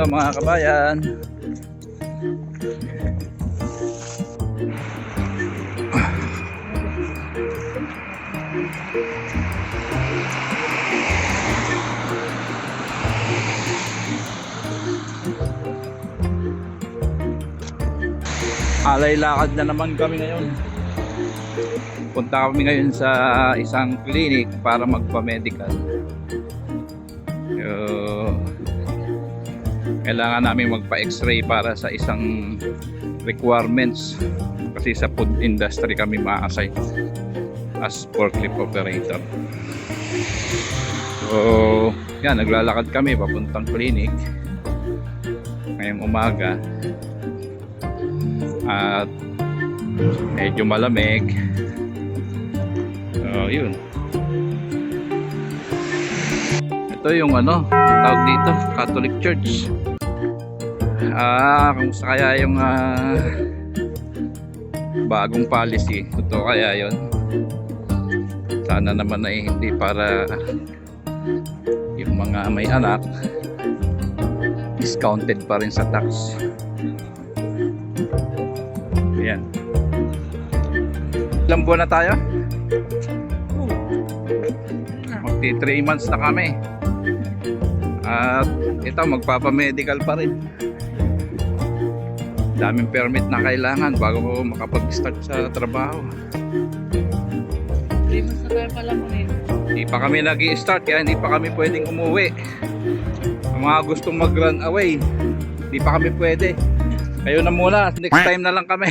mga kabayan. Alay lakad na naman kami ngayon. Punta kami ngayon sa isang clinic para magpa-medical. Kailangan namin magpa-x-ray para sa isang requirements kasi sa food industry kami ma-assign as forklift operator. So yan, naglalakad kami papuntang clinic ngayong umaga at medyo malamig. So yun, ito yung tawag dito, Catholic Church. Kamusta kaya yung bagong policy? Totoo kaya yun? Sana naman ay hindi para yung mga may anak discounted pa rin sa tax. Ayan. Ilang buwan na tayo? Magti 3 months na kami. At ito, magpapamedical pa rin. Daming permit na kailangan bago ko makapag-start sa trabaho. 3 months na tayo pala muna. Hindi pa kami nag-i-start kaya hindi pa kami pwedeng umuwi. Ang mga gustong mag-run away, hindi pa kami pwede. Kayo na muna, next time na lang kami.